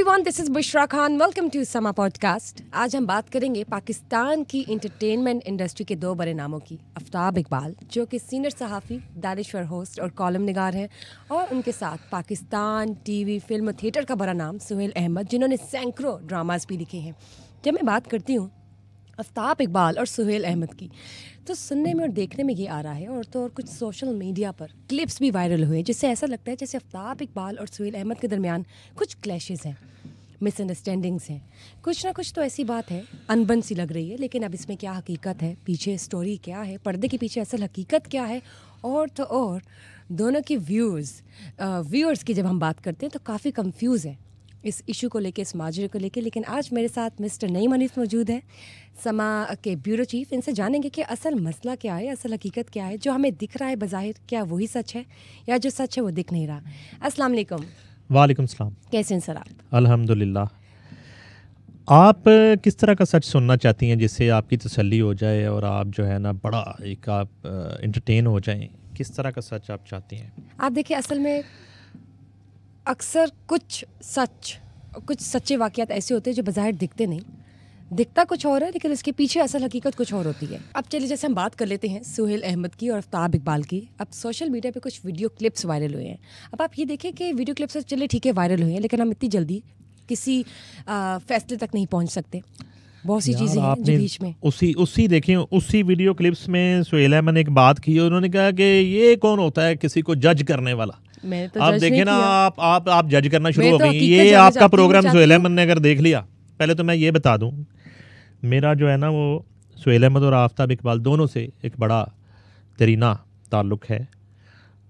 Everyone, this is Bushra Khan. Welcome to Samaa podcast. आज हम बात करेंगे पाकिस्तान की इंटरटेनमेंट इंडस्ट्री के दो बड़े नामों की। आफ्ताब इकबाल, जो कि सीनियर सहाफ़ी, दानिश्वर होस्ट और कॉलम निगार हैं, और उनके साथ पाकिस्तान टीवी, फिल्म और थिएटर का बड़ा नाम सुहेल अहमद, जिन्होंने सैकड़ों ड्रामाज भी लिखे हैं। जब मैं बात करती हूँ आफ्ताब इकबाल और सुहेल अहमद की, तो सुनने में और देखने में ये आ रहा है, और कुछ सोशल मीडिया पर क्लिप्स भी वायरल हुए, जिससे ऐसा लगता है जैसे आफ्ताब इकबाल और सुहेल अहमद के दरमियान कुछ क्लैशेस हैं, मिसअंडरस्टैंडिंग्स हैं, कुछ ना कुछ तो ऐसी बात है, अनबन सी लग रही है। लेकिन अब इसमें क्या हकीकत है, पीछे स्टोरी क्या है, पर्दे के पीछे असल हकीकत क्या है, और तो और दोनों की व्यूअर्स की जब हम बात करते हैं तो काफ़ी कंफ्यूज है इस इशू को लेके, इस माजरे को लेके। लेकिन आज मेरे साथ मिस्टर नईम हनीफ मौजूद है, समा के ब्यूरो चीफ। इनसे जानेंगे कि असल मसला क्या है, असल हकीकत क्या है, जो हमें दिख रहा है बज़ाहिर, क्या वही सच है या जो सच है वो दिख नहीं रहा। अस्सलाम वालेकुम। वालेकुम सलाम। कैसे हैं सर आप? अल्हम्दुलिल्लाह। आप किस तरह का सच सुनना चाहती हैं जिससे आपकी तसल्ली हो जाए और आप जो है ना बड़ा एक आप इंटरटेन हो जाएं? किस तरह का सच आप चाहती हैं? आप देखिए, असल में अक्सर कुछ सच्चे वाक़यात ऐसे होते हैं जो बज़ाहिर दिखते नहीं, दिखता कुछ और है लेकिन उसके पीछे असल हकीकत कुछ और होती है। अब चलिए, जैसे हम बात कर लेते हैं सुहेल अहमद की और आफ्ताब इकबाल की। अब सोशल मीडिया पे कुछ वीडियो क्लिप्स वायरल हुए हैं। अब आप ये देखें कि वीडियो क्लिप्स चलिए ठीक है वायरल हुए हैं, लेकिन हम इतनी जल्दी किसी फैसले तक नहीं पहुँच सकते। बहुत सी चीज़ें हैं जो बीच में। उसी देखिए, उसी वीडियो क्लिप्स में सुहेल अहमद ने एक बात की, उन्होंने कहा कि ये कौन होता है किसी को जज करने वाला। तो आप देखिए ना, आप जज करना शुरू हो तो गई। ये आपका प्रोग्राम सुहेल अहमद ने अगर देख लिया, पहले तो मैं ये बता दूं, मेरा जो है ना वो सुहेल अहमद और आफ्ताब इकबाल दोनों से एक बड़ा दरीना ताल्लुक़ है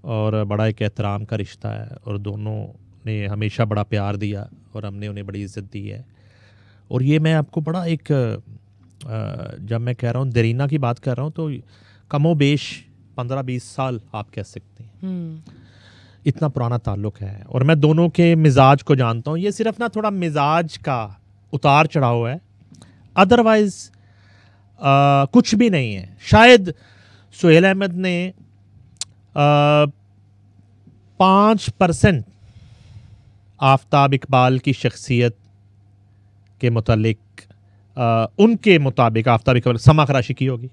और बड़ा एक एहतराम का रिश्ता है, और दोनों ने हमेशा बड़ा प्यार दिया और हमने उन्हें बड़ी इज़्ज़त दी है। और ये मैं आपको बड़ा एक जब मैं कह रहा हूँ दरीना की बात कर रहा हूँ तो कमो बेश 15-20 साल आप कह सकते हैं, इतना पुराना ताल्लुक़ है। और मैं दोनों के मिजाज को जानता हूँ। ये सिर्फ ना थोड़ा मिजाज का उतार चढ़ाव है, अदरवाइज कुछ भी नहीं है। शायद सुहेल अहमद ने 5% आफ्ताब इकबाल की शख्सियत के मुतालिक उनके मुताबिक आफ्ताब इकबाल समा खराशी की होगी।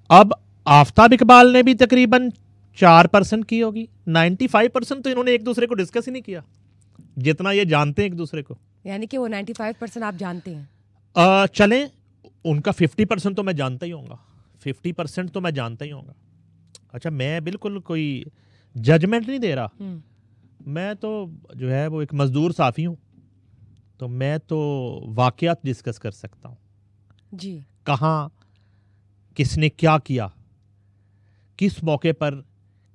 अब आफ्ताब इकबाल ने भी तकरीबन 4% की होगी। 95% तो इन्होंने एक दूसरे को डिस्कस ही नहीं किया, जितना ये जानते हैं एक दूसरे को। यानी कि वो 95% आप जानते हैं। चलें, उनका 50% तो मैं जानता ही होऊंगा, 50% तो मैं जानता ही होऊंगा। अच्छा, मैं बिल्कुल कोई जजमेंट नहीं दे रहा। मैं तो जो है वो एक मजदूर साफ़ी हूँ, तो मैं तो वाक़यात डिस्कस कर सकता हूँ जी। कहाँ किसने क्या किया, किस मौके पर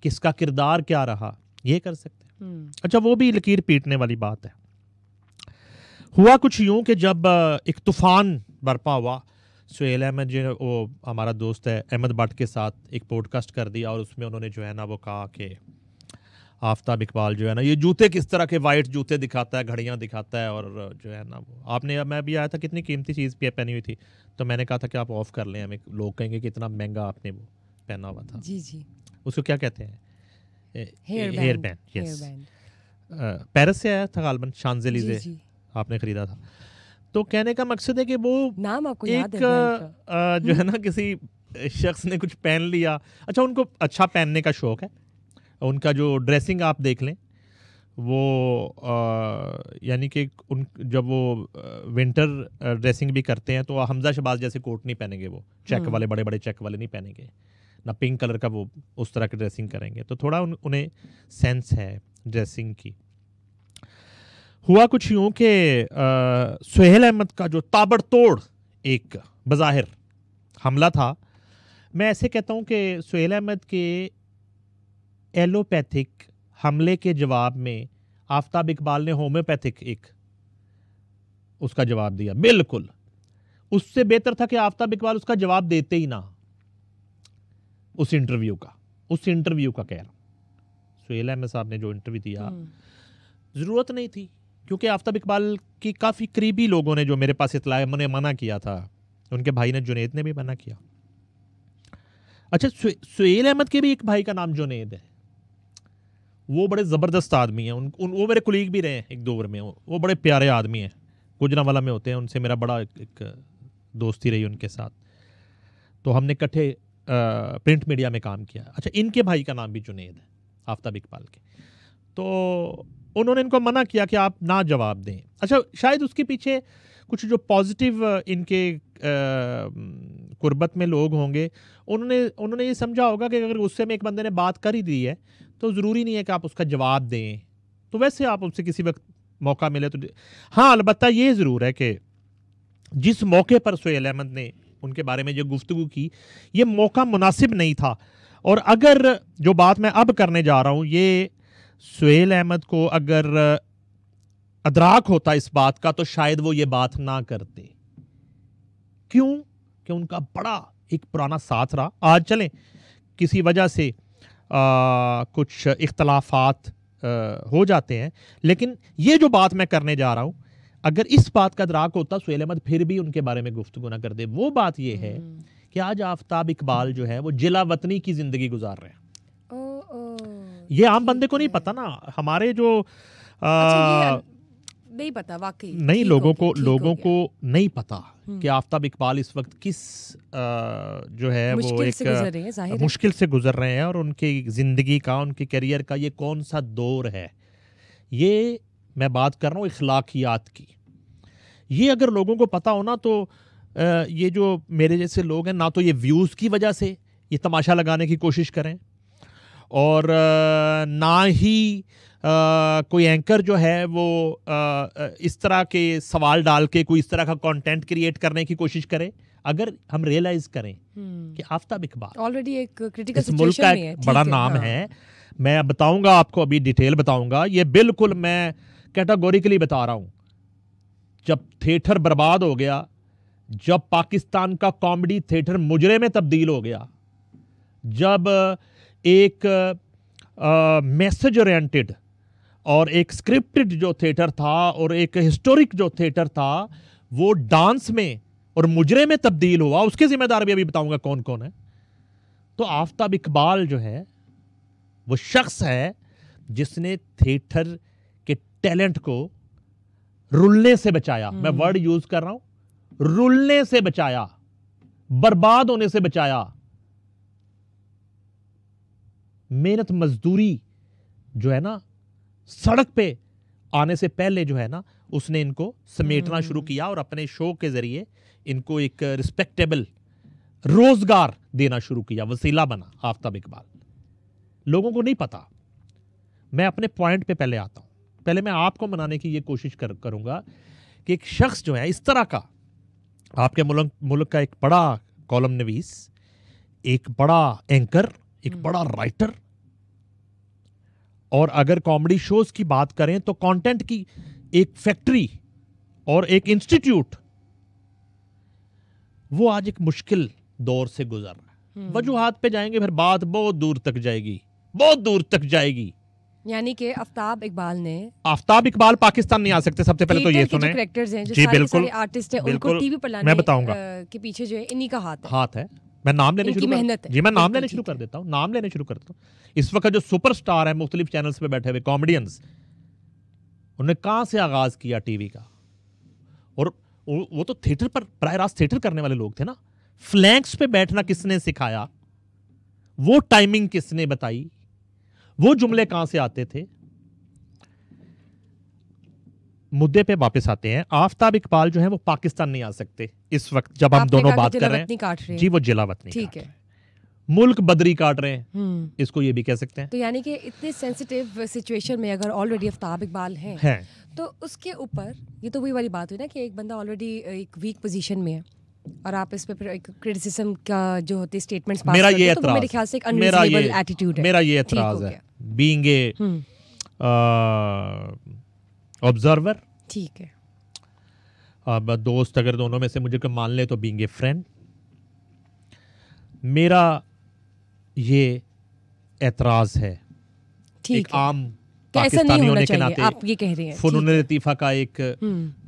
किसका किरदार क्या रहा, ये कर सकते हैं। अच्छा, वो भी लकीर पीटने वाली बात है। हुआ कुछ यूं कि जब एक तूफान बरपा हुआ, सुहेल अहमद जो वो हमारा दोस्त है अहमद भट्ट के साथ एक पॉडकास्ट कर दिया, और उसमें उन्होंने जो है ना वो कहा कि आफ्ताब इकबाल जो है ना ये जूते किस तरह के वाइट जूते दिखाता है, घड़ियां दिखाता है, और जो है ना वो आपने, मैं भी आया था, कितनी कीमती चीज़ पहनी हुई थी, तो मैंने कहा था कि आप ऑफ कर लें, हमें लोग कहेंगे कि इतना महंगा आपने वो पहना हुआ था। जी जी। उसको क्या कहते हैं? Hair band. Yes, band. Paris से आया था गालबन, शांज़ेलीज़े आपने खरीदा था। तो कहने का मकसद है कि वो नाम आपको एक याद है ब्रांड का? जो है ना किसी शख्स ने कुछ पहन लिया। अच्छा, उनको अच्छा पहनने का शौक है, उनका जो ड्रेसिंग आप देख लें वो यानी कि उन जब वो विंटर ड्रेसिंग भी करते हैं तो हमजा शहबाज जैसे कोट नहीं पहनेंगे, वो चेक वाले, बड़े बड़े चेक वाले नहीं पहनेंगे, ना पिंक कलर का वो उस तरह की ड्रेसिंग करेंगे। तो थोड़ा उन्हें सेंस है ड्रेसिंग की। हुआ कुछ यूं कि सुहेल अहमद का जो ताबड़तोड़ एक बज़ाहिर हमला था, मैं ऐसे कहता हूं कि सुहेल अहमद के एलोपैथिक हमले के जवाब में आफ्ताब इकबाल ने होम्योपैथिक एक उसका जवाब दिया। बिल्कुल उससे बेहतर था कि आफ्ताब इकबाल उसका जवाब देते ही ना। उस इंटरव्यू का कह रहा हूं, सुहेल अहमद साहब ने जो इंटरव्यू दिया, जरूरत नहीं थी, क्योंकि आफ्ताब इकबाल की काफ़ी करीबी लोगों ने जो मेरे पास इतला है मैंने मना किया था, उनके भाई ने जुनेद ने भी मना किया। अच्छा, सुहेल अहमद के भी एक भाई का नाम जुनेद है, वो बड़े ज़बरदस्त आदमी हैं, वो मेरे कुलीग भी रहे हैं एक दौर में, वो बड़े प्यारे आदमी हैं, गुजरांवाला में होते हैं, उनसे मेरा बड़ा एक दोस्ती रही उनके साथ, तो हमने इकट्ठे प्रिंट मीडिया में काम किया। अच्छा, इनके भाई का नाम भी जुनेद है, आफ्ताब इकबाल के, तो उन्होंने इनको मना किया कि आप ना जवाब दें। अच्छा, शायद उसके पीछे कुछ जो पॉजिटिव इनके कुर्बत में लोग होंगे, उन्होंने ये समझा होगा कि अगर गुस्से में एक बंदे ने बात कर ही दी है तो ज़रूरी नहीं है कि आप उसका जवाब दें, तो वैसे आप उससे किसी वक्त मौका मिले तो। हाँ, अलबत्ता ये ज़रूर है कि जिस मौके पर सुहेल अहमद ने उनके बारे में जो गुफ्तगू की, ये मौका मुनासिब नहीं था। और अगर जो बात मैं अब करने जा रहा हूँ, ये सुहेल अहमद को अगर अदराक होता इस बात का तो शायद वो ये बात ना करते। क्यों? कि उनका बड़ा एक पुराना साथ रहा। आज चलें किसी वजह से कुछ इख्तलाफात हो जाते हैं, लेकिन ये जो बात मैं करने जा रहा हूँ, अगर इस बात का अदराक होता सुहेल अहमद फिर भी उनके बारे में गुफ्तगू ना कर दे। वो बात ये है कि आज आफ्ताब इकबाल जो है वो जिला वतनी की जिंदगी गुजार रहे हैं। ये आम बंदे को नहीं पता ना, हमारे जो नहीं पता, वाकई नहीं, लोगों को नहीं पता कि आफ्ताब इकबाल इस वक्त किस जो है वो एक मुश्किल से गुजर रहे हैं, और उनकी ज़िंदगी का, उनके करियर का ये कौन सा दौर है। ये मैं बात कर रहा हूँ इखलाकियात की। ये अगर लोगों को पता हो ना, तो ये जो मेरे जैसे लोग हैं ना, तो ये व्यूज़ की वजह से ये तमाशा लगाने की कोशिश करें, और ना ही कोई एंकर जो है वो इस तरह के सवाल डाल के कोई इस तरह का कंटेंट क्रिएट करने की कोशिश करे। अगर हम रियलाइज करें कि आफ्ताब इकबाल ऑलरेडी एक क्रिटिकल इस मुल्क का एक बड़ा नाम है, मैं बताऊंगा आपको, अभी डिटेल बताऊंगा, ये बिल्कुल मैं कैटेगोरिकली बता रहा हूं। जब थिएटर बर्बाद हो गया, जब पाकिस्तान का कॉमेडी थिएटर मुजरे में तब्दील हो गया, जब एक मैसेज ओरिएंटेड और एक स्क्रिप्टेड जो थिएटर था और एक हिस्टोरिक जो थिएटर था वो डांस में और मुजरे में तब्दील हुआ, उसके जिम्मेदार भी अभी बताऊंगा कौन कौन है। तो आफ्ताब इकबाल जो है वो शख्स है जिसने थिएटर के टैलेंट को रुलने से बचाया। मैं वर्ड यूज कर रहा हूं, रुलने से बचाया, बर्बाद होने से बचाया। मेहनत मजदूरी जो है ना, सड़क पे आने से पहले जो है ना, उसने इनको समेटना शुरू किया और अपने शो के जरिए इनको एक रिस्पेक्टेबल रोजगार देना शुरू किया, वसीला बना आफ्ताब इकबाल। लोगों को नहीं पता। मैं अपने पॉइंट पे पहले आता हूं। पहले मैं आपको मनाने की ये कोशिश करूंगा कि एक शख्स जो है इस तरह का, आपके मुल्क का एक बड़ा कॉलम नवीस, एक बड़ा एंकर, एक बड़ा राइटर, और अगर कॉमेडी शोज की बात करें तो कंटेंट की एक फैक्ट्री और एक इंस्टीट्यूट, वो आज एक मुश्किल दौर से गुजर रहा है। वजूहात पे जाएंगे फिर बात बहुत दूर तक जाएगी, बहुत दूर तक जाएगी। यानी कि आफ्ताब इकबाल पाकिस्तान नहीं आ सकते। सबसे पहले तो ये सुने, जी बिल्कुल, आर्टिस्ट हैं, उनको टीवी पर लाने मैं बताऊंगा के पीछे जो है इन्हीं का हाथ है। मैं नाम लेने शुरू मेहनत है। जी, मैं नाम लेने शुरू कर देता हूँ। इस वक्त जो सुपरस्टार है मुख्तलिफ चैनल्स पे बैठे हुए कॉमेडियंस, उन्होंने कहां से आगाज किया टीवी का, और वो तो थिएटर पर प्राय रास्त थिएटर करने वाले लोग थे ना। फ्लैंक्स पे बैठना किसने सिखाया, वो टाइमिंग किसने बताई, वो जुमले कहां से आते थे। मुद्दे पे वापस आते हैं। आफ्ताब इकबाल जो है वो पाकिस्तान नहीं आ सकते इस वक्त जब हम दोनों बात कर रहे हैं। जी, वो जिलावतनी ठीक है, मुल्क बदरी काट रहे हैं, इसको ये भी कह सकते हैं। तो यानी कि इतने सेंसिटिव सिचुएशन में अगर ऑलरेडी आफ्ताब इकबाल हैं तो उसके ऊपर ये तो वही वाली बात हुई ना कि एक बंदा ऑलरेडी एक वीक पोजीशन में है और आप इस पे फिर एक क्रिटिसिज्म का जो होते स्टेटमेंट्स पास करते हैं, तो मेरे ख्याल से एक अनरीजनेबल एटीट्यूड है। मेरा ये एतराज है, बीइंग ए ऑब्जर्वर। ठीक है, अब दोस्त अगर दोनों में से मुझे कोई मान ले तो बीइंग ए फ्रेंड, मेरा ये एतराज है एक आम पाकिस्तानी होने के नाते, आप ये कह रहे हैं फनून लतीफ़ा का एक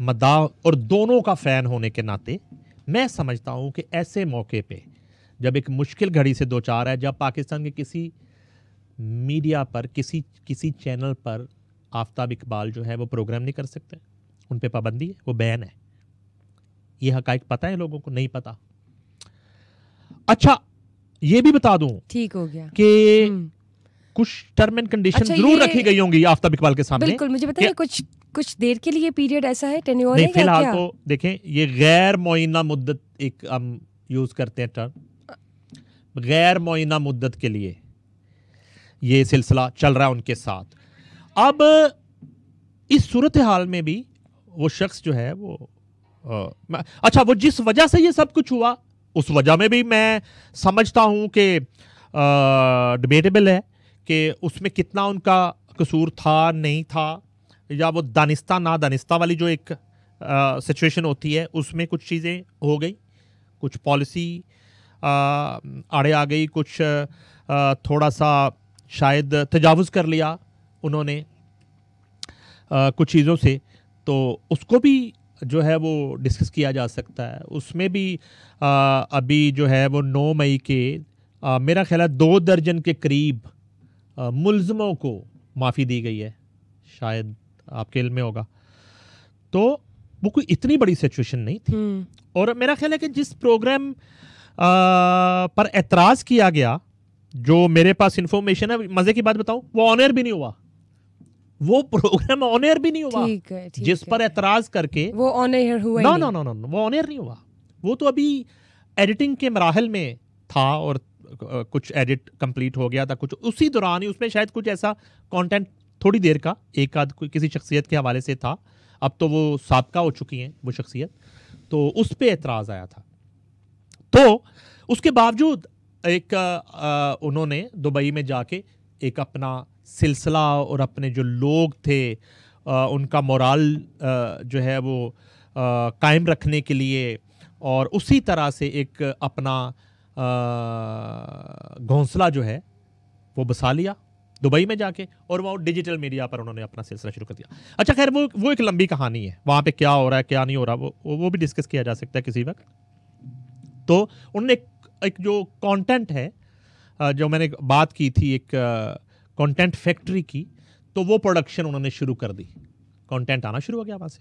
मदाह और दोनों का फैन होने के नाते मैं समझता हूं कि ऐसे मौके पे जब एक मुश्किल घड़ी से दो चार है, जब पाकिस्तान के किसी मीडिया पर किसी चैनल पर आफ्ताब इकबाल जो है वो प्रोग्राम नहीं कर सकते, उन पे पाबंदी है, वो बैन है। ये हकाइक पता है लोगों को? नहीं पता। अच्छा, ये भी बता दूं, ठीक हो गया कि कुछ टर्म एंड कंडीशन जरूर रखी गई होंगी आफ्ताब इकबाल के सामने। बिल्कुल, मुझे बताइए कुछ देर के लिए पीरियड ऐसा है, टेन्योर है क्या? फिलहाल तो देखें, ये गैर मुअय्यना मुद्दत एक हम यूज करते हैं टर्म, गैर मुअय्यना मुद्दत के लिए ये सिलसिला चल रहा है उनके साथ। अब इस सूरत हाल में भी वो शख्स जो है वो अच्छा, वो जिस वजह से ये सब कुछ हुआ उस वजह में भी मैं समझता हूं कि डिबेटेबल है कि उसमें कितना उनका कसूर था, नहीं था, या वो दानिस्ता ना दानिस्ता वाली जो एक सिचुएशन होती है उसमें कुछ चीज़ें हो गई, कुछ पॉलिसी आड़े आ गई, कुछ थोड़ा सा शायद तजावुज़ कर लिया उन्होंने कुछ चीज़ों से, तो उसको भी जो है वो डिस्कस किया जा सकता है। उसमें भी अभी जो है वो 9 मई के मेरा ख्याल है 2 दर्जन के करीब मुल्ज़मों को माफ़ी दी गई है, शायद आपके इल्म में होगा। तो वो कोई इतनी बड़ी सिचुएशन नहीं थी। और मेरा ख्याल है कि जिस प्रोग्राम पर एतराज़ किया गया, जो मेरे पास इंफॉर्मेशन है, मज़े की बात बताऊं, वो ऑन एयर भी नहीं हुआ, वो प्रोग्राम ऑन एयर भी नहीं हुआ। ठीक है, जिस पर एतराज करके वो ऑन एयर हुआ नो, वो ऑन एयर नहीं हुआ। वो तो अभी एडिटिंग के मराहल में था और कुछ एडिट कंप्लीट हो गया था, कुछ उसी दौरान ही उसमें शायद कुछ ऐसा कंटेंट थोड़ी देर का एक आध कोई किसी शख्सियत के हवाले से था। अब तो वो साबका हो चुकी हैं वो शख्सियत, तो उस पे एतराज़ आया था। तो उसके बावजूद एक उन्होंने दुबई में जाके एक अपना सिलसिला और अपने जो लोग थे उनका मोराल जो है वो कायम रखने के लिए, और उसी तरह से एक अपना घोंसला जो है वो बसा लिया दुबई में जाके, और वो डिजिटल मीडिया पर उन्होंने अपना सिलसिला शुरू कर दिया। अच्छा खैर, वो एक लंबी कहानी है, वहाँ पे क्या हो रहा है क्या नहीं हो रहा वो भी डिस्कस किया जा सकता है किसी वक्त। तो उन्होंने एक जो कंटेंट है, जो मैंने बात की थी एक कंटेंट फैक्ट्री की, तो वो प्रोडक्शन उन्होंने शुरू कर दी, कंटेंट आना शुरू हो गया वहाँ से।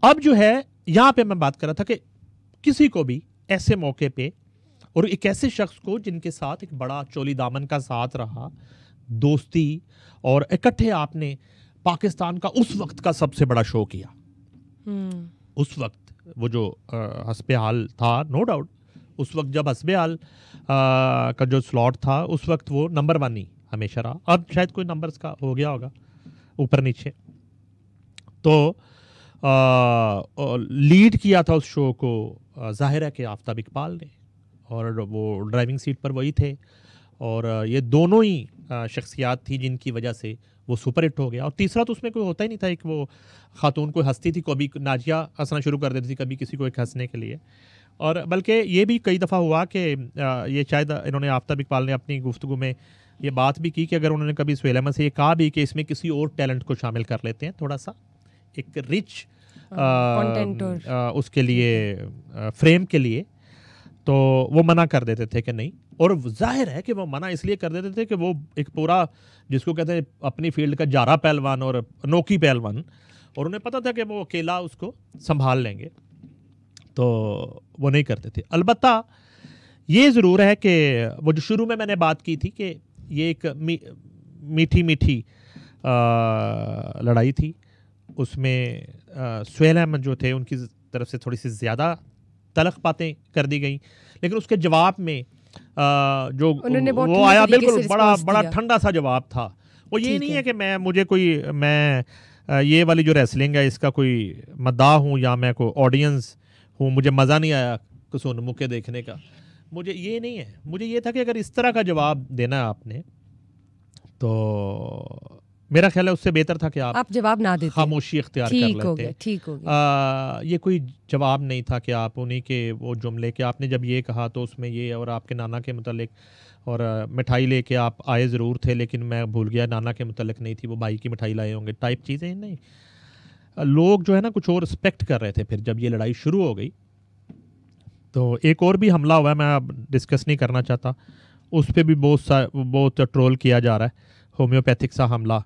अब जो है यहाँ पे मैं बात कर रहा था कि किसी को भी ऐसे मौके पे, और एक ऐसे शख्स को जिनके साथ एक बड़ा चोली दामन का साथ रहा, दोस्ती, और इकट्ठे आपने पाकिस्तान का उस वक्त का सबसे बड़ा शो किया। उस वक्त वो जो हस्बे हाल था, नो डाउट उस वक्त जब हस्बे हाल का जो स्लॉट था उस वक्त वो नंबर 1 ही हमेशा रहा। अब शायद कोई नंबर्स का हो गया होगा ऊपर नीचे। तो लीड किया था उस शो को जाहिर है कि आफ्ताब इकबाल ने, और वो ड्राइविंग सीट पर वही थे, और ये दोनों ही शख्सियात थी जिनकी वजह से वो सुपर हिट हो गया। और तीसरा तो उसमें कोई होता ही नहीं था, एक वो खातून कोई हंसती थी, कभी नाजिया हंसना शुरू कर देती थी, कभी किसी को एक हंसने के लिए। और बल्कि ये भी कई दफ़ा हुआ कि ये शायद इन्होंने आफ्ताब इकबाल ने अपनी गुफ्तगू में ये बात भी की कि अगर उन्होंने कभी सुहेल अहमद से ये कहा भी कि इसमें किसी और टैलेंट को शामिल कर लेते हैं, थोड़ा सा एक रिच कंटेंट उसके लिए फ्रेम के लिए, तो वो मना कर देते थे कि नहीं। और जाहिर है कि वो मना इसलिए कर देते थे कि वो एक पूरा जिसको कहते हैं अपनी फील्ड का जारा पहलवान और अनोखी पहलवान, और उन्हें पता था कि वो अकेला उसको संभाल लेंगे, तो वो नहीं करते थे। अलबत्ता ये ज़रूर है कि वो जो शुरू में मैंने बात की थी कि ये एक मीठी मीठी लड़ाई थी, उसमें सुहेल अहमद जो थे उनकी तरफ से थोड़ी सी ज़्यादा तलख बातें कर दी गई, लेकिन उसके जवाब में जो वो आया बिल्कुल बड़ा ठंडा सा जवाब था। वो ये नहीं है कि मैं ये वाली जो रेसलिंग है इसका कोई मद्दाह हूँ या मैं कोई ऑडियंस हूँ, मुझे मज़ा नहीं आया कुसुन मुके देखने का, मुझे ये नहीं है। मुझे ये था कि अगर इस तरह का जवाब देना है आपने, तो मेरा ख्याल है उससे बेहतर था कि आप जवाब ना देते, खामोशी इख्तियार कर लेते। ठीक हो गया। ये कोई जवाब नहीं था कि आप उन्हीं के वो जुमले कि आपने जब ये कहा तो उसमें ये, और आपके नाना के मुतालिक, और मिठाई लेके आप आए ज़रूर थे लेकिन मैं भूल गया नाना के मुतालिक नहीं थी, वो भाई की मिठाई लाए होंगे टाइप चीज़ें नहीं। लोग जो है ना कुछ और रिस्पेक्ट कर रहे थे। फिर जब ये लड़ाई शुरू हो गई तो एक और भी हमला हुआ है, मैं अब डिस्कस नहीं करना चाहता, उस पर भी बहुत ट्रोल किया जा रहा है। होम्योपैथिक सा हमला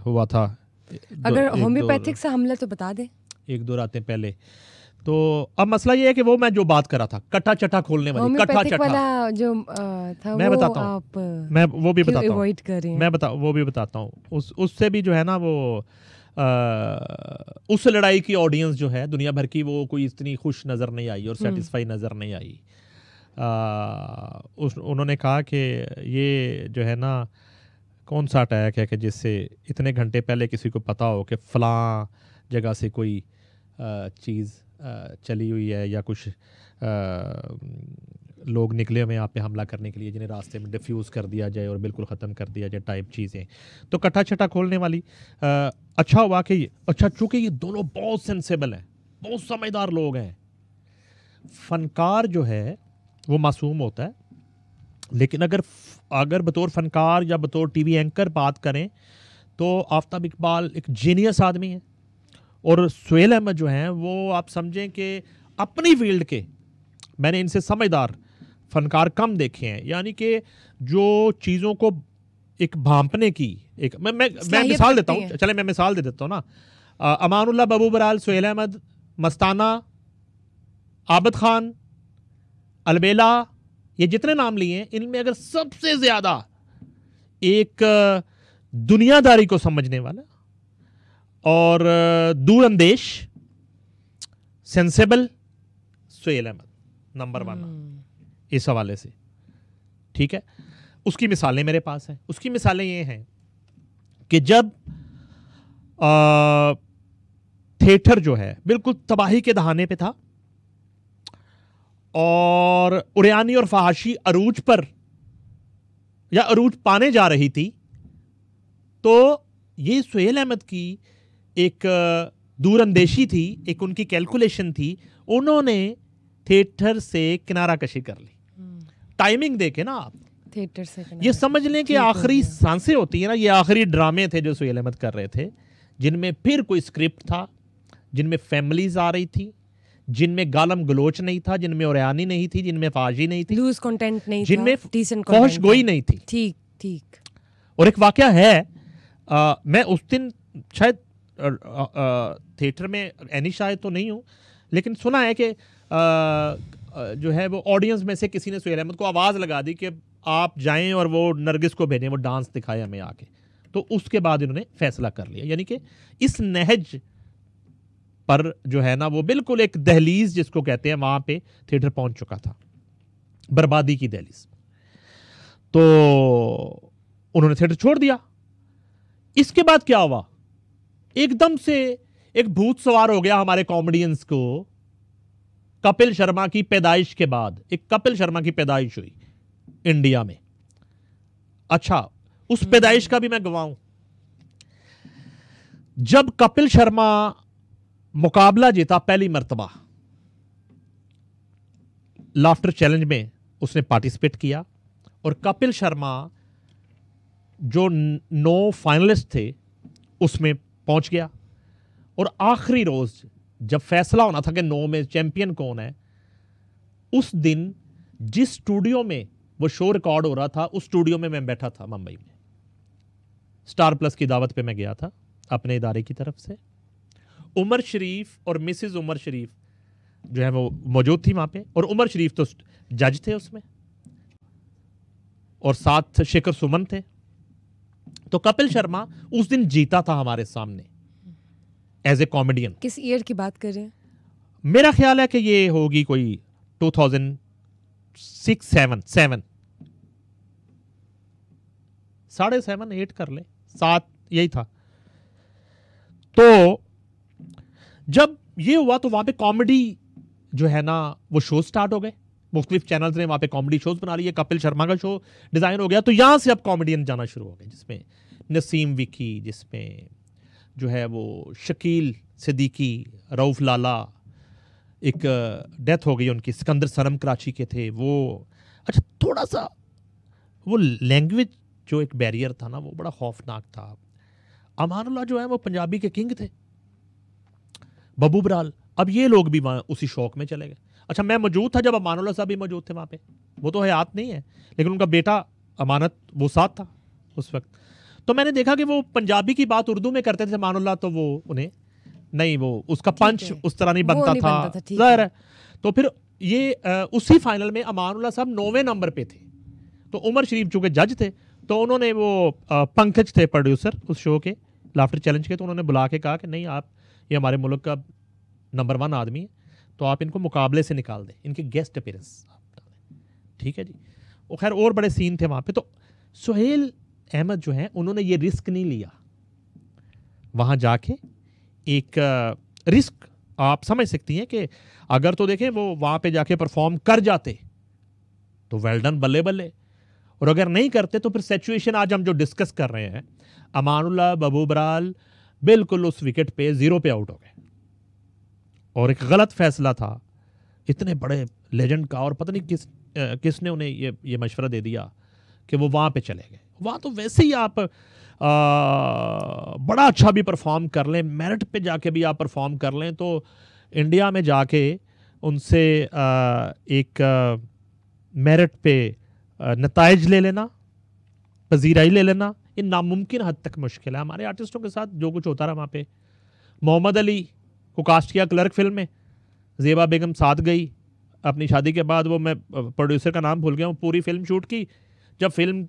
हुआ था। अगर होम्योपैथिक सा हमला तो बता दें। 1-2 रातें पहले। तो अब मसला ये है कि वो मैं जो बात कर रहा था, कट्टा चट्टा खोलने वाली, कट्टा चट्टा वाला जो था, मैं बताता हूँ, मैं वो भी बताता हूँ, वो भी बताता हूँ। उससे भी जो है ना वो उस लड़ाई की ऑडियंस जो है दुनिया भर की, वो कोई इतनी खुश नज़र नहीं आई और सेटिस्फाई नज़र नहीं आई। उन्होंने कहा कि ये जो है ना कौन सा अटैक है कि जिससे इतने घंटे पहले किसी को पता हो कि फ़लाँ जगह से कोई चीज़ चली हुई है या कुछ लोग निकले हुए यहाँ पे हमला करने के लिए, जिन्हें रास्ते में डिफ्यूज़ कर दिया जाए और बिल्कुल ख़त्म कर दिया जाए टाइप चीज़ें। तो कट्टा चट्टा खोलने वाली अच्छा हुआ कि अच्छा, चूँकि ये दोनों बहुत सेंसेबल हैं, बहुत समझदार लोग हैं। फ़नकार जो है वो मासूम होता है, लेकिन अगर बतौर फ़नकार या बतौर टीवी एंकर बात करें तो आफ्ताब इकबाल एक जीनियस आदमी है। और सुहेल अहमद जो हैं वो आप समझें कि अपनी फील्ड के, मैंने इनसे समझदार फ़नकार कम देखे हैं। यानी कि जो चीज़ों को एक भांपने की एक मैं मिसाल देता हूँ, चले मैं मिसाल दे देता हूँ ना। अमानुल्लाह, बाबू बराल, सुहेल अहमद, मस्ताना, आबद खान, अलबेला, ये जितने नाम लिए हैं, इनमें अगर सबसे ज़्यादा एक दुनियादारी को समझने वाला और दूरअंदेश, सेंसेबल, सुहेल अहमद नंबर 1 इस हवाले से। ठीक है, उसकी मिसालें मेरे पास हैं। उसकी मिसालें ये हैं कि जब थिएटर जो है बिल्कुल तबाही के दहाने पे था और उरियानी और फहाशी अरूज पर या अरूज पाने जा रही थी, तो ये सुहेल अहमद की एक दूरअंदेशी थी, एक उनकी कैलकुलेशन थी। उन्होंने थिएटर से किनारा कशी कर ली, टाइमिंग देके ना। आप थिएटर से ये समझ लें कि आखिरी सांसें होती है ना, ये आखिरी ड्रामे थे जो सुहेल अहमद कर रहे थे, जिनमें फिर कोई स्क्रिप्ट था, जिनमें फैमिलीज आ रही थी, जिनमें गालम गलोच नहीं था, जिनमें उरियानी नहीं थी, जिनमें फाजी नहीं थी, लूज कंटेंट नहीं था, जिनमें डिसेंट फौश गोई नहीं थी। ठीक ठीक। और एक वाकया है, मैं उस दिन शायद थिएटर में एनी शायद तो नहीं हूँ, लेकिन सुना है कि जो है वो ऑडियंस में से किसी ने सुहेल अहमद को आवाज़ लगा दी कि आप जाएं और वो नरगिस को भेजें, वो डांस दिखाए हमें आके। तो उसके बाद इन्होंने फैसला कर लिया, यानी कि इस नहज पर जो है ना वो बिल्कुल एक दहलीज जिसको कहते हैं, वहाँ पे थिएटर पहुँच चुका था, बर्बादी की दहलीज। तो उन्होंने थिएटर छोड़ दिया। इसके बाद क्या हुआ, एकदम से एक भूत सवार हो गया हमारे कॉमेडियंस को। कपिल शर्मा की पैदाइश के बाद एक कपिल शर्मा की पैदाइश हुई इंडिया में। अच्छा, उस पैदाइश का भी मैं गवाऊं। जब कपिल शर्मा मुकाबला जीता पहली मर्तबा, लाफ्टर चैलेंज में उसने पार्टिसिपेट किया और कपिल शर्मा जो 9 फाइनलिस्ट थे उसमें पहुंच गया। और आखिरी रोज जब फैसला होना था कि 9 में चैंपियन कौन है, उस दिन जिस स्टूडियो में वो शो रिकॉर्ड हो रहा था, उस स्टूडियो में मैं बैठा था मुंबई में। स्टार प्लस की दावत पे मैं गया था अपने इदारे की तरफ से। उमर शरीफ और मिसेस उमर शरीफ जो है वो मौजूद थी वहां पे, और उमर शरीफ तो जज थे उसमें, और साथ शेखर सुमन थे। तो कपिल शर्मा उस दिन जीता था हमारे सामने एज ए कॉमेडियन। किस ईयर की बात कर रहे हैं? मेरा ख्याल है कि ये होगी कोई 2006-7 7.5 8 कर ले, 7 यही था। तो जब ये हुआ तो वहां पे कॉमेडी जो है ना वो शो स्टार्ट हो गए। मुख्तलिफ चैनल्स ने वहां पे कॉमेडी शोज बना लिए। कपिल शर्मा का शो डिजाइन हो गया, तो यहां से अब कॉमेडियन जाना शुरू हो गए, जिसमें नसीम विकी, जिसमें जो है वो शकील सिद्दीकी, रऊफ लाला, एक डेथ हो गई उनकी, सिकंदर सरम कराची के थे वो। अच्छा, थोड़ा सा वो लैंग्वेज जो एक बैरियर था ना वो बड़ा खौफनाक था। अमानुल्लाह जो है वो पंजाबी के किंग थे, बबू बराल, अब ये लोग भी वहाँ उसी शौक में चले गए। अच्छा, मैं मौजूद था जब अमानुल्लाह साहब भी मौजूद थे वहाँ पे वो तो हयात नहीं है, लेकिन उनका बेटा अमानत वो साथ था उस वक्त। तो मैंने देखा कि वो पंजाबी की बात उर्दू में करते थे मानुल्लाह, तो वो उन्हें नहीं, वो उसका पंच उस तरह नहीं बनता था, जाहिर है। तो फिर ये उसी फाइनल में अमानुल्लाह साहब 9वें नंबर पे थे, तो उमर शरीफ चूंकि जज थे, तो उन्होंने वो पंकज थे प्रोड्यूसर उस शो के लाफ्टर चैलेंज के, तो उन्होंने बुला के कहा कि नहीं, आप ये हमारे मुल्क का नंबर 1 आदमी है, तो आप इनको मुकाबले से निकाल दें, इनके गेस्ट अपीयरेंस आप डालें, ठीक है जी। वो खैर और बड़े सीन थे वहाँ पे। तो सुहेल अहमद जो हैं उन्होंने ये रिस्क नहीं लिया वहाँ जाके। एक रिस्क आप समझ सकती हैं कि अगर तो देखें वो वहाँ पे जाके परफॉर्म कर जाते तो वेल डन, बल्ले बल्ले, और अगर नहीं करते तो फिर सिचुएशन आज हम जो डिस्कस कर रहे हैं, अमानुल्लाह बबू बराल बिल्कुल उस विकेट पे 0 पे आउट हो गए, और एक गलत फैसला था इतने बड़े लेजेंड का, और पता नहीं किसने उन्हें ये मशवरा दे दिया कि वो वहाँ पे चले गए। वहाँ तो वैसे ही आप बड़ा अच्छा भी परफॉर्म कर लें, मेरिट पे जाके भी आप परफॉर्म कर लें, तो इंडिया में जाके उनसे एक मेरिट पे नताइज ले लेना, पजीराई ले लेना, ये नामुमकिन हद तक मुश्किल है। हमारे आर्टिस्टों के साथ जो कुछ होता रहा वहाँ पे, मोहम्मद अली को कास्ट किया क्लर्क फिल्म में, ज़ेबा बेगम साथ गई अपनी शादी के बाद, वो मैं प्रोड्यूसर का नाम भूल गया हूँ, पूरी फिल्म शूट की। जब फिल्म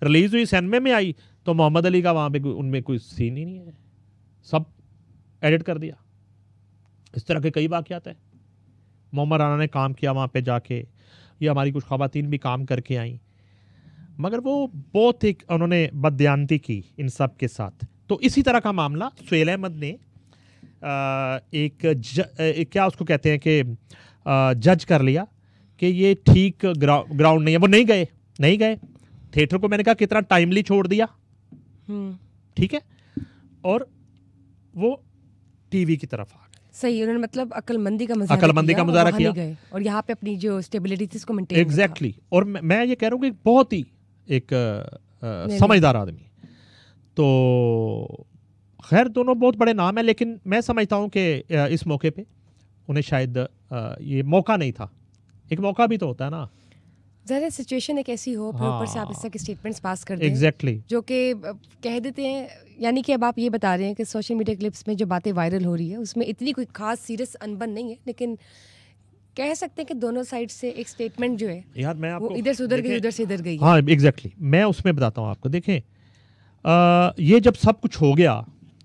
रिलीज़ हुई सिनेमा में आई तो मोहम्मद अली का वहाँ पे उनमें कोई सीन ही नहीं है, सब एडिट कर दिया। इस तरह के कई वाक़यात हैं। मोहम्मद राना ने काम किया वहाँ पे जाके, या हमारी कुछ ख़वातीन भी काम करके आई, मगर वो बहुत एक उन्होंने बददियानती की इन सब के साथ। तो इसी तरह का मामला सुहेल अहमद ने एक क्या उसको कहते हैं कि जज कर लिया कि ये ठीक ग्राउंड नहीं है। वो नहीं गए थिएटर को, मैंने कहा कितना टाइमली छोड़ दिया, ठीक है, और वो टीवी की तरफ आ गए। सही, उन्होंने मतलब अक्लमंदी का मुजाहरा किया और यहाँ पे अपनी जो स्टेबिलिटी थी उसको मेंटेन। एग्जैक्टली। और मैं ये कह रहा हूँ कि बहुत ही एक समझदार आदमी। तो खैर दोनों बहुत बड़े नाम है, लेकिन मैं समझता हूँ कि इस मौके पे उन्हें शायद ये मौका नहीं था। एक मौका भी तो होता है ना, ज़रा सिचुएशन एक ऐसी हो, फिर ऊपर से आप इस तरह के स्टेटमेंट्स पास कर दें, एग्जैक्टली, जो कि कह देते हैं। यानी कि अब आप ये बता रहे हैं कि सोशल मीडिया क्लिप्स में जो बातें वायरल हो रही है उसमें इतनी कोई खास सीरियस अनबन नहीं है, लेकिन कह सकते हैं कि दोनों साइड से एक स्टेटमेंट जो है यार मैं आपको वो इधर से उधर गई, उधर से इधर गई। हाँ एग्जैक्टली, मैं उसमें बताता हूँ आपको। देखें ये जब सब कुछ हो गया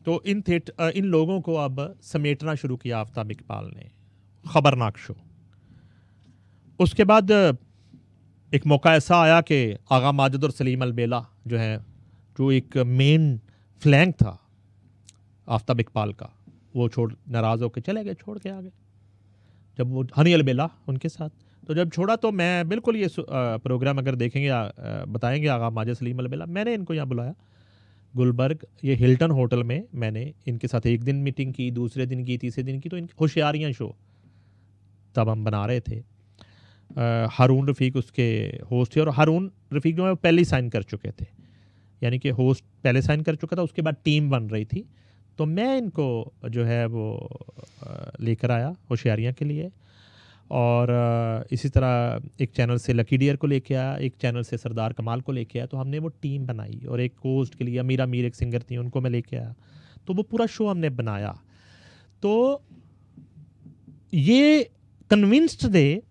तो इन लोगों को अब समेटना शुरू किया आफ्ताब इकबाल ने, खबरनाक शो। उसके बाद एक मौका ऐसा आया कि आगा माजिद और सलीम अलबेला जो है, जो एक मेन फ्लैंक था आफ्ताब इकबाल का, वो नाराज़ होकर चले गए, छोड़ के आ गए। जब वो हनी अलबेला उनके साथ, तो जब छोड़ा तो मैं बिल्कुल ये प्रोग्राम अगर देखेंगे बताएंगे आगा माजिद सलीम अलबेला, मैंने इनको यहाँ बुलाया गुलबर्ग, ये हिल्टन होटल में। मैंने इनके साथ एक दिन मीटिंग की, दूसरे दिन की, तीसरे दिन की। तो इनकी होशियारियाँ शो तब हम बना रहे थे। हारून रफ़ीक उसके होस्ट थे, और हारून रफ़ीक जो है वो पहले ही साइन कर चुके थे, यानी कि होस्ट पहले साइन कर चुका था, उसके बाद टीम बन रही थी। तो मैं इनको जो है वो लेकर आया होशियारियाँ के लिए, और इसी तरह एक चैनल से लकी डियर को लेके आया, एक चैनल से सरदार कमाल को लेके आया। तो हमने वो टीम बनाई, और एक होस्ट के लिए अमीरा मीर एक सिंगर थी, उनको मैं लेके आया। तो वो पूरा शो हमने बनाया। तो ये कन्विंस्ड थे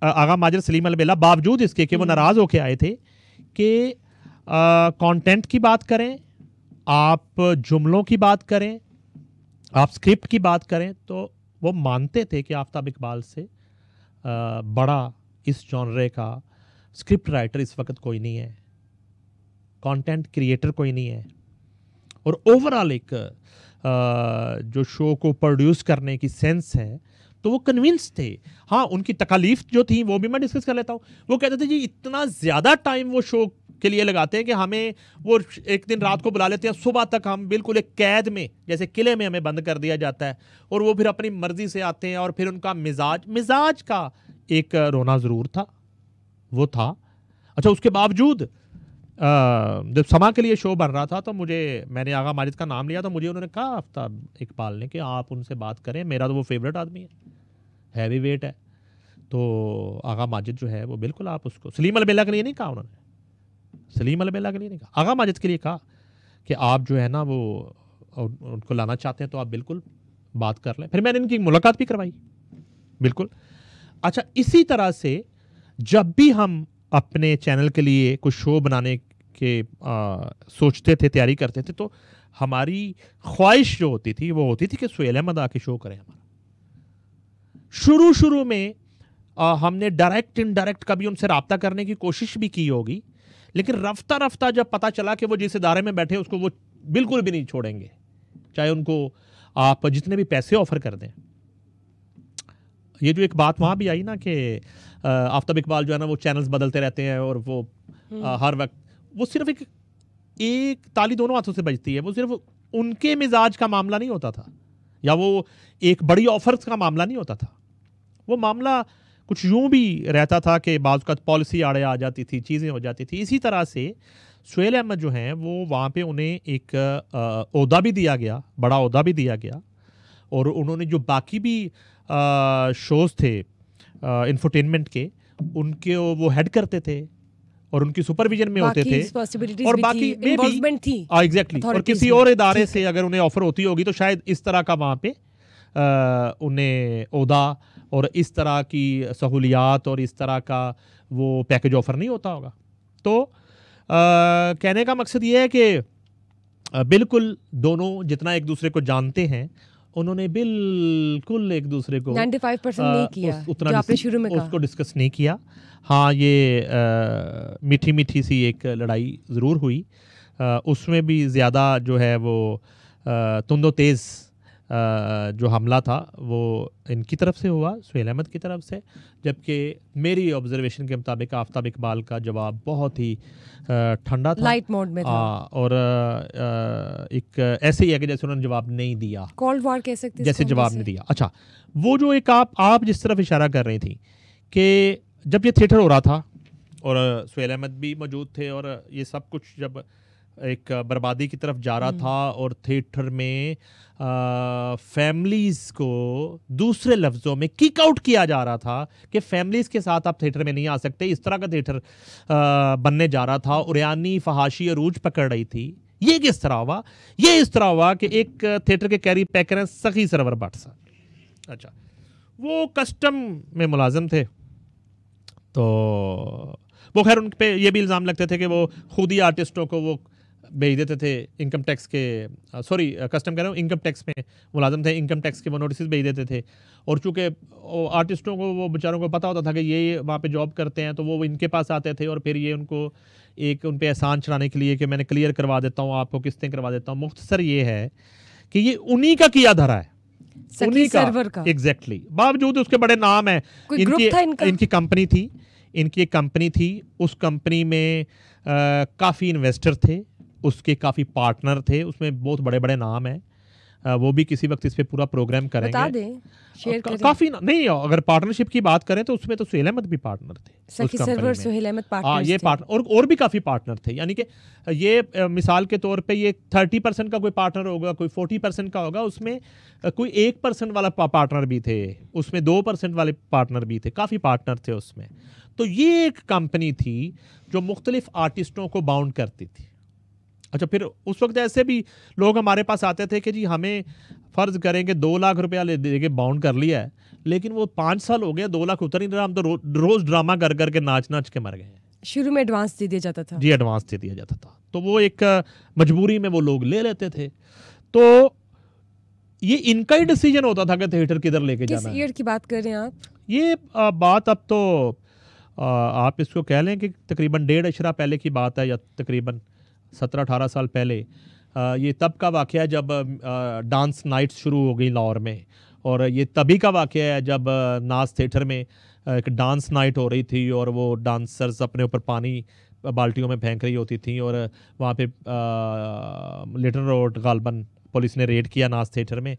आगा माजिद सलीम अलबेला, बावजूद इसके कि वो नाराज़ होके आए थे, कि कंटेंट की बात करें, आप जुमलों की बात करें, आप स्क्रिप्ट की बात करें, तो वो मानते थे कि आफ्ताब इकबाल से बड़ा इस जॉनरे का स्क्रिप्ट राइटर इस वक्त कोई नहीं है, कंटेंट क्रिएटर कोई नहीं है, और ओवरऑल एक जो शो को प्रोड्यूस करने की सेंस है, तो वो कन्विंस थे। हाँ, उनकी तकालीफ जो थी वो भी मैं डिस्कस कर लेता हूँ। वो कहते थे जी इतना ज़्यादा टाइम वो शो के लिए लगाते हैं कि हमें वो एक दिन रात को बुला लेते हैं, सुबह तक हम बिल्कुल एक कैद में, जैसे किले में हमें बंद कर दिया जाता है, और वो फिर अपनी मर्जी से आते हैं। और फिर उनका मिजाज का एक रोना ज़रूर था, वो था। अच्छा, उसके बावजूद जब समा के लिए शो बन रहा था, तो मैंने आगा माजिद का नाम लिया, तो मुझे उन्होंने कहा आफ्ताब इकबाल ने कि आप उनसे बात करें, मेरा तो वो फेवरेट आदमी है, हैवी वेट है। तो आगा माजिद जो है वो बिल्कुल, आप उसको सलीम अलबेला के लिए नहीं कहा उन्होंने, सलीम अलबेला के लिए नहीं कहा, आगा माजिद के लिए कहा कि आप जो है ना वो उनको लाना चाहते हैं तो आप बिल्कुल बात कर लें। फिर मैंने इनकी मुलाकात भी करवाई, बिल्कुल। अच्छा, इसी तरह से जब भी हम अपने चैनल के लिए कुछ शो बनाने के सोचते थे, तैयारी करते थे, तो हमारी ख्वाहिश जो होती थी वो होती थी कि सुहेल अहमद आके शो करें हमारा। शुरू में हमने डायरेक्ट इनडायरेक्ट कभी उनसे रब्ता करने की कोशिश भी की होगी, लेकिन रफ्ता रफ्ता जब पता चला कि वो जिस इदारे में बैठे उसको वो बिल्कुल भी नहीं छोड़ेंगे, चाहे उनको आप जितने भी पैसे ऑफर कर दें। ये जो एक बात वहाँ भी आई ना कि आफ्ताब इकबाल जो है ना वो चैनल्स बदलते रहते हैं और वो हर वक्त, वो सिर्फ एक ताली दोनों हाथों से बजती है। वो सिर्फ उनके मिजाज का मामला नहीं होता था, या वो एक बड़ी ऑफर्स का मामला नहीं होता था। वो मामला कुछ यूं भी रहता था कि बाज़ वक़्त पॉलिसी आड़े आ जाती थी, चीज़ें हो जाती थी। इसी तरह से सुहेल अहमद जो हैं वो वहाँ पे उन्हें एक ओहदा भी दिया गया, बड़ा ओहदा भी दिया गया, और उन्होंने जो बाकी भी शोज़ थे इंफोटेनमेंट के, उनके वो हेड करते थे और उनकी सुपरविजन में होते थे, और बाकी इन्वॉल्वमेंट थी एग्जैक्टली। और किसी और इदारे से अगर उन्हें ऑफर होती होगी तो शायद इस तरह का वहाँ पे उन्हें ओहदा और इस तरह की सहूलियात और इस तरह का वो पैकेज ऑफर नहीं होता होगा। तो कहने का मकसद ये है कि बिल्कुल दोनों जितना एक दूसरे को जानते हैं, उन्होंने बिल्कुल एक दूसरे को 95% नहीं किया उतना जो आपने शुरू में कहा, उसको डिस्कस नहीं किया। हाँ, ये मीठी मीठी सी एक लड़ाई ज़रूर हुई, उसमें भी ज़्यादा जो है वो तुंदो तेज़ जो हमला था वो इनकी तरफ से हुआ, सुहेल अहमद की तरफ से, जबकि मेरी ऑब्जर्वेशन के मुताबिक आफ्ताब इकबाल का जवाब बहुत ही ठंडा था, लाइट मोड में था, और एक ऐसे ही है कि जैसे उन्होंने जवाब नहीं दिया, कोल्ड वॉर कह सकते हैं, जैसे जवाब नहीं दिया। अच्छा, वो जो एक आप जिस तरफ इशारा कर रही थी कि जब ये थिएटर हो रहा था और सुहेल अहमद भी मौजूद थे और ये सब कुछ जब एक बर्बादी की तरफ जा रहा था, और थिएटर में फैमिलीज़ को दूसरे लफ्ज़ों में किक आउट किया जा रहा था कि फैमिलीज़ के साथ आप थिएटर में नहीं आ सकते, इस तरह का थिएटर बनने जा रहा था, उरियानी फहाशी अरूज पकड़ रही थी। ये किस तरह हुआ? ये इस तरह हुआ कि एक थिएटर के कैरी पैकर हैं सखी सरवर भट्ट साहब। अच्छा, वो कस्टम में मुलाजिम थे, तो वो खैर उन पे ये भी इल्ज़ाम लगते थे कि वो खुद ही आर्टिस्टों को वो भेज देते थे इनकम टैक्स के, सॉरी कस्टम कह रहा हूँ, इनकम टैक्स में मुलाजिम थे, इनकम टैक्स के वो नोटिस भेज देते थे, और चूँकि आर्टिस्टों को वो बेचारों को पता होता था कि ये वहाँ पे जॉब करते हैं, तो वो इनके पास आते थे और फिर ये उनको एक उन पे एहसान चढ़ाने के लिए कि मैंने क्लियर करवा देता हूँ, आपको किस्तें करवा देता हूँ। मुख्तसर ये है कि ये उन्हीं का किया धरा है, उन्हीं का एग्जैक्टली, बावजूद उसके बड़े नाम है, इनकी कंपनी थी, इनकी एक कंपनी थी, उस कंपनी में काफ़ी इन्वेस्टर थे, उसके काफ़ी पार्टनर थे, उसमें बहुत बड़े बड़े नाम हैं, वो भी किसी वक्त इस पे पूरा प्रोग्राम करेंगे, बता दें, शेयर करें। काफ़ी नहीं, अगर पार्टनरशिप की बात करें तो उसमें तो सुहेल अहमद भी पार्टनर थे, सखी सरवर सुहेल अहमद पार्टनर, ये पार्टनर और भी काफ़ी पार्टनर थे। यानी कि ये मिसाल के तौर पे ये 30% का कोई पार्टनर होगा, कोई 40% का होगा, उसमें कोई 1% वाला पार्टनर भी थे, उसमें 2% वाले पार्टनर भी थे, काफ़ी पार्टनर थे उसमें। तो ये एक कंपनी थी जो मुख्तलिफ आर्टिस्टों को बाउंड करती थी। अच्छा, फिर उस वक्त ऐसे भी लोग हमारे पास आते थे कि जी हमें फ़र्ज़ करेंगे 2 लाख रुपया दे के बाउंड कर लिया है, लेकिन वो 5 साल हो गए, 2 लाख उतर नहीं रहा, हम तो रोज़ ड्रामा कर करके नाच के मर गए हैं। शुरू में एडवांस दे दिया जाता था, जी एडवांस दे दिया जाता था, तो वो एक मजबूरी में वो लोग ले लेते थे। तो ये इनका ही डिसीजन होता था कि थिएटर किधर लेके जाना है। किस ईयर की बात कर रहे हैं आप? ये बात अब तो आप इसको कह लें कि तकरीबन 1.5 अशरा पहले की बात है, या तकरीबन 17-18 साल पहले। ये तब का वाक़या है जब डांस नाइट्स शुरू हो गई लाहौर में, और ये तभी का वाक़या है जब नाज थिएटर में एक डांस नाइट हो रही थी, और वो डांसर्स अपने ऊपर पानी बाल्टियों में फेंक रही होती थी, और वहाँ पे लिटिल रोड गालबन पुलिस ने रेड किया नाज थिएटर में,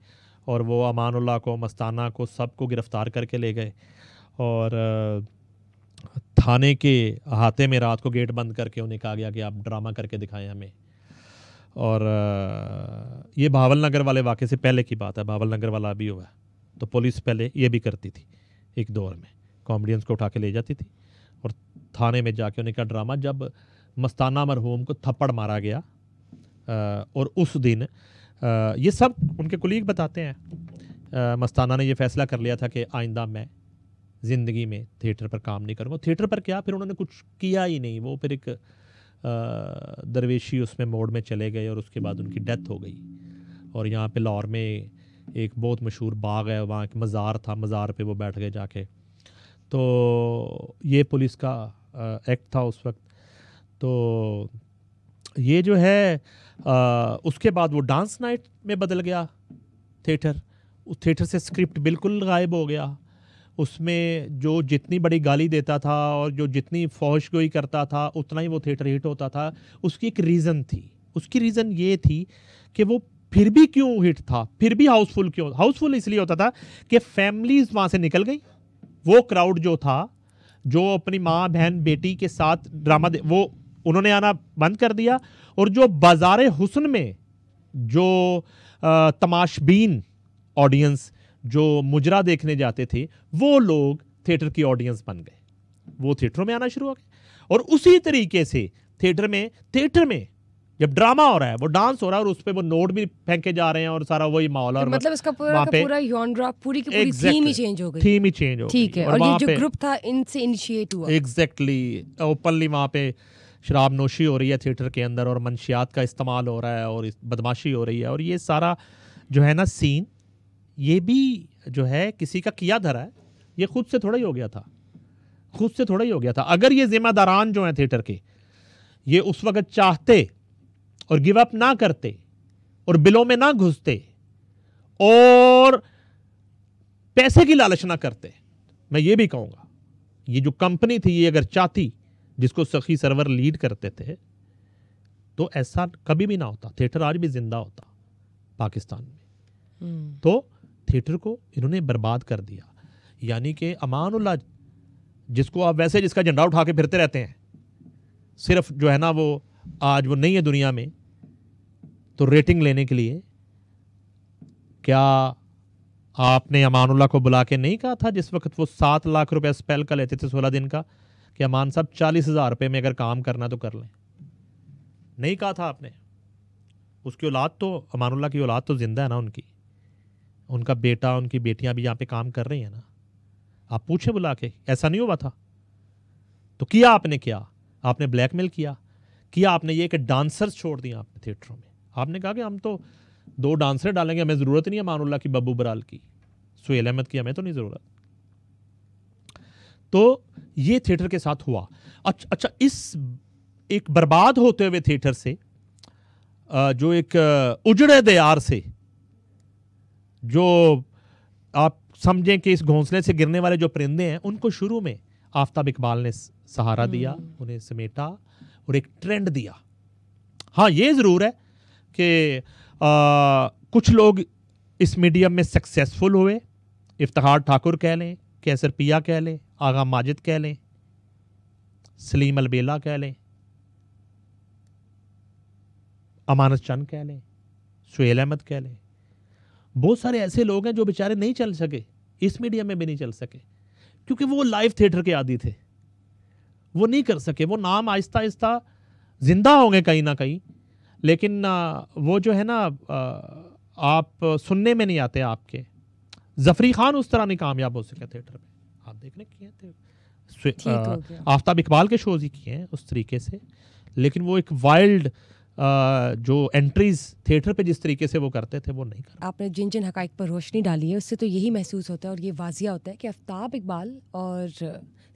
और वो अमानुल्लाह को, मस्ताना को, सबको गिरफ़्तार करके ले गए, और थाने के अहाते में रात को गेट बंद करके उन्हें कहा गया कि आप ड्रामा करके दिखाएं हमें। और ये भावल नगर वाले वाक़े से पहले की बात है, भावल नगर वाला भी हुआ, तो पुलिस पहले ये भी करती थी एक दौर में कॉमेडियंस को उठा के ले जाती थी और थाने में जाके उन्हें का ड्रामा, जब मस्ताना मरहूम को थप्पड़ मारा गया और उस दिन ये सब उनके कुलीग बताते हैं, मस्ताना ने ये फैसला कर लिया था कि आइंदा मैं ज़िंदगी में थिएटर पर काम नहीं करूँगा। थिएटर पर क्या, फिर उन्होंने कुछ किया ही नहीं, वो फिर एक दरवेशी उसमें मोड़ में चले गए और उसके बाद उनकी डेथ हो गई। और यहाँ पे लाहौर में एक बहुत मशहूर बाग है, वहाँ एक मज़ार था, मज़ार पे वो बैठ गए जाके। तो ये पुलिस का एक्ट था उस वक्त। तो ये जो है उसके बाद वो डांस नाइट में बदल गया थिएटर। उस थिएटर से स्क्रिप्ट बिल्कुल गायब हो गया। उसमें जो जितनी बड़ी गाली देता था और जो जितनी फौशगोई करता था उतना ही वो थिएटर हिट होता था। उसकी एक रीज़न थी, उसकी रीज़न ये थी कि वो फिर भी क्यों हिट था, फिर भी हाउसफुल क्यों। हाउसफुल इसलिए होता था कि फैमिलीज वहाँ से निकल गई। वो क्राउड जो था, जो अपनी माँ बहन बेटी के साथ ड्रामा वो उन्होंने आना बंद कर दिया। और जो बाज़ारे हुस्न में जो तमाशबीन ऑडियंस जो मुजरा देखने जाते थे, वो लोग थिएटर की ऑडियंस बन गए, वो थिएटरों में आना शुरू हो गए। और उसी तरीके से थिएटर में जब ड्रामा हो रहा है, वो डांस हो रहा है और उस पे वो नोट भी फेंके जा रहे हैं और सारा वही माहौल। और मतलब इसका पूरा जॉनरा, पूरी की पूरी थीम ही चेंज हो गई। थीम ही चेंज हो गई। ठीक है। और ये जो ग्रुप था इनसे इनिशिएट हुआ। एग्जैक्टली। ओपनली वहाँ पे शराब नोशी हो रही है थिएटर के अंदर और मंशियात का इस्तेमाल हो रहा है और बदमाशी हो रही है। और ये सारा जो है ना सीन, ये भी जो है किसी का किया धरा है, ये खुद से थोड़ा ही हो गया था, खुद से थोड़ा ही हो गया था। अगर ये जिम्मेदारान जो हैं थिएटर के, ये उस वक्त चाहते और गिव अप ना करते और बिलों में ना घुसते और पैसे की लालच ना करते, मैं ये भी कहूँगा ये जो कंपनी थी ये अगर चाहती, जिसको सखी सरवर लीड करते थे, तो ऐसा कभी भी ना होता, थिएटर आज भी जिंदा होता पाकिस्तान में। तो थिएटर को इन्होंने बर्बाद कर दिया। यानी कि अमानुल्लाह, जिसको आप वैसे जिसका झंडा उठा के फिरते रहते हैं, सिर्फ जो है ना वो आज वो नहीं है दुनिया में, तो रेटिंग लेने के लिए क्या आपने अमानुल्लाह को बुला के नहीं कहा था जिस वक्त वो 7 लाख रुपए स्पेल का लेते थे 16 दिन का, कि अमान साहब 40,000 रुपये में अगर काम करना तो कर लें? नहीं कहा था आपने? उसकी औलाद तो, अमानुल्लाह की औलाद तो जिंदा है ना, उनका बेटा, उनकी बेटियां भी यहाँ पे काम कर रही हैं ना। आप पूछे बुला के, ऐसा नहीं हुआ था? तो किया आपने, क्या आपने ब्लैकमेल किया आपने ये कि डांसर्स छोड़ दिया आपने थिएटरों में। आपने कहा कि हम तो 2 डांसर डालेंगे, हमें ज़रूरत नहीं है अमानुल्लाह की, बब्बू बराल की, सुहेल अहमद की, हमें तो नहीं ज़रूरत। तो ये थिएटर के साथ हुआ। अच्छा, इस एक बर्बाद होते हुए थिएटर से, जो एक उजड़े दयार से, जो आप समझें कि इस घोंसले से गिरने वाले जो परिंदे हैं, उनको शुरू में आफ्ताब इकबाल ने सहारा दिया, उन्हें समेटा और एक ट्रेंड दिया। हाँ, ये ज़रूर है कि कुछ लोग इस मीडियम में सक्सेसफुल हुए। इफ्तिखार ठाकुर कह लें, कैसर पिया कह लें, आगा माजिद कह लें, सलीम अलबेला कह लें, अमानत चंद कह लें, सुहेल अहमद कह लें। बहुत सारे ऐसे लोग हैं जो बेचारे नहीं चल सके, इस मीडियम में भी नहीं चल सके, क्योंकि वो लाइव थिएटर के आदी थे, वो नहीं कर सके। वो नाम आहिस्ता आहिस्ता जिंदा होंगे कहीं ना कहीं, लेकिन वो जो है ना आप सुनने में नहीं आते आपके। जफरी खान उस तरह नहीं कामयाब हो सके थिएटर में, आप देखने किए थे, आफ्ताब इकबाल के शोज ही किए हैं उस तरीके से, लेकिन वो एक वाइल्ड जो एंट्रीज थिएटर पे जिस तरीके से वो करते थे, वो नहीं करते। आपने जिन जिन हकाइक पर रोशनी डाली है, उससे तो यही महसूस होता है और ये वाजिया होता है कि आफ्ताब इकबाल और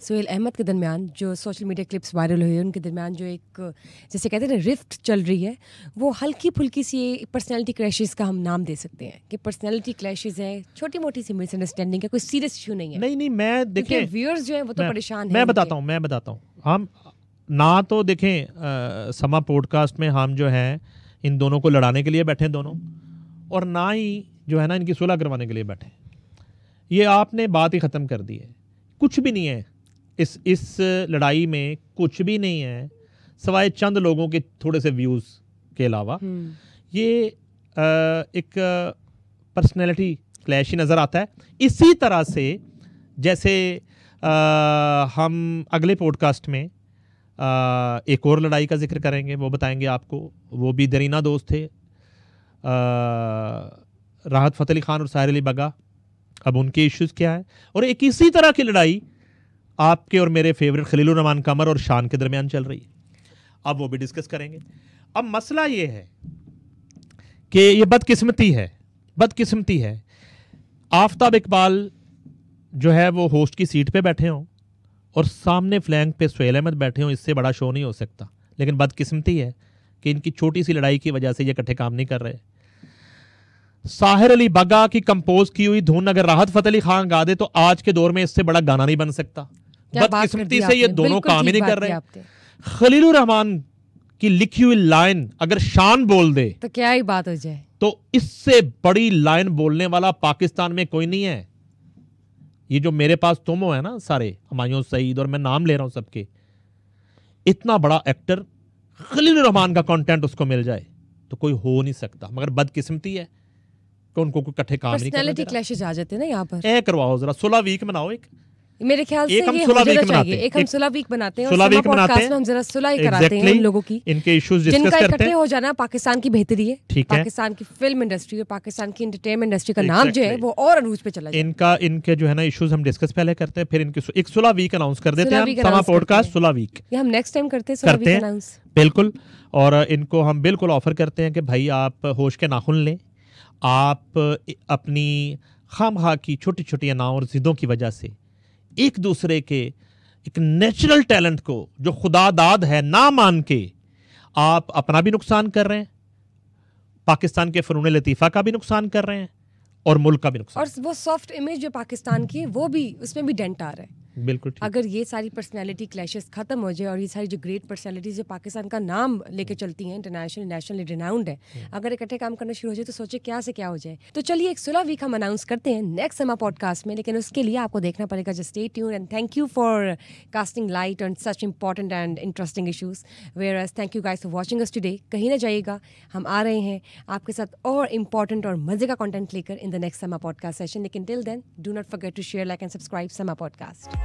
सुहेल अहमद के दरमियान जो सोशल मीडिया क्लिप्स वायरल हुई है, उनके दरमियान जो एक जैसे कहते हैं ना रिफ्ट चल रही है, वो हल्की फुल्की सी पर्सनैलिटी क्लैशेस का हम नाम दे सकते हैं कि पर्सनैलिटी क्लैशेस है, छोटी मोटी सी मिसअंडरस्टैंडिंग है, कोई सीरियस इशू नहीं है। नहीं, मैं देखिए व्यूअर्स जो है वो तो परेशान है। मैं बताता हूँ हम ना तो देखें समा पॉडकास्ट में हम जो है इन दोनों को लड़ाने के लिए बैठे दोनों, और ना ही जो है ना इनकी सुलह करवाने के लिए बैठे। ये आपने बात ही ख़त्म कर दी है। कुछ भी नहीं है इस लड़ाई में, कुछ भी नहीं है सवाए चंद लोगों के थोड़े से व्यूज़ के अलावा। ये एक पर्सनैलिटी क्लैश ही नज़र आता है। इसी तरह से जैसे हम अगले पॉडकास्ट में एक और लड़ाई का जिक्र करेंगे, वो बताएंगे आपको। वो भी दरीना दोस्त थे, राहत फ़तेह अली ख़ान और साहिर अली बग्गा। अब उनके इश्यूज़ क्या है, और एक इसी तरह की लड़ाई आपके और मेरे फेवरेट खलीलुर रहमान कमर और शान के दरमियान चल रही है। अब वो भी डिस्कस करेंगे। अब मसला ये है कि ये बदकिस्मती है। आफ्ताब इकबाल जो है वो होस्ट की सीट पे बैठे हों और सामने फ्लैंक पे सुहेल अहमद बैठे हों, इससे बड़ा शो नहीं हो सकता। लेकिन बदकिस्मती है कि इनकी छोटी सी लड़ाई की वजह से ये इकट्ठे काम नहीं कर रहे। साहिर अली बग्गा की कंपोज की हुई धुन अगर राहत फ़तेह अली ख़ान गा दे तो आज के दौर में इससे बड़ा गाना नहीं बन सकता। बदकिस्मती से ये दोनों काम ही नहीं कर रहे। खलीलुर रहमान की लिखी हुई लाइन अगर शान बोल दे तो क्या ही बात हो जाए। तो इससे बड़ी लाइन बोलने वाला पाकिस्तान में कोई नहीं है। ये जो मेरे पास तुम हो है ना सारे, हुमायूं सईद, और मैं नाम ले रहा हूं सबके, इतना बड़ा एक्टर खलीलुर रहमान का कंटेंट उसको मिल जाए तो कोई हो नहीं सकता। मगर बदकिस्मती है कि उनको कोई इकट्ठे काम नहीं करना। पर्सनालिटी क्लैशेस आ जाते हैं ना यहाँ पर। करवाओ जरा, सुलह वीक बनाओ एक। मेरे ख्याल से ये हो जाना चाहिए। एक हम सुलह वीक बनाते हैं, सुलह वीक बनाते हैं, हम जरा सुलह ही कराते हैं उन लोगों की, इनके इश्यूज डिस्कस जिनका करते हैं। इकट्ठे हो जाना पाकिस्तान की बेहतरी है। ठीक है, पाकिस्तान की फिल्म इंडस्ट्री और पाकिस्तान की एंटरटेनमेंट इंडस्ट्री का नाम जो है वो और अरूज पे चला जाए। इनके जो है ना इश्यूज हम डिस्कस पहले करते हैं, फिर इनके एक सुलह वीक अनाउंस कर देते हैं। समा पॉडकास्ट सुलह वीक हम नेक्स्ट टाइम करते हैं बिल्कुल। और इनको हम बिल्कुल ऑफर करते हैं कि भाई आप होश के नाखुन लें। आप अपनी खामखा की छोटी छोटी अनाओं और जिद्दों की वजह से एक दूसरे के एक नेचुरल टैलेंट को जो खुदा दाद है ना मान के आप अपना भी नुकसान कर रहे हैं, पाकिस्तान के फनून लतीफ़ा का भी नुकसान कर रहे हैं और मुल्क का भी नुकसान। और वो सॉफ्ट इमेज जो पाकिस्तान की वो भी, उसमें भी डेंट आ रहा है। बिल्कुल ठीक। अगर ये सारी पर्सनैलिटी क्लैशेस खत्म हो जाए और ये सारी जो ग्रेट पर्सनैलिटीज जो पाकिस्तान का नाम लेके चलती हैं, इंटरनेशनल नेशनली रिनाउंड है, अगर इकट्ठे काम करना शुरू हो जाए तो सोचे क्या से क्या हो जाए। तो चलिए एक सुलह वीक हम अनाउंस करते हैं नेक्स्ट समा पॉडकास्ट में, लेकिन उसके लिए आपको देखना पड़ेगा। Just stay tuned and thank you for casting light on such important and interesting issues. Whereas thank you guys for watching us today. कहीं ना जाइएगा, हम आ रहे हैं आपके साथ और इंपॉर्टेंट और मजे का कंटेंट लेकर in the next Samaa podcast session. लेकिन till then do not forget to share, like and subscribe Samaa podcast.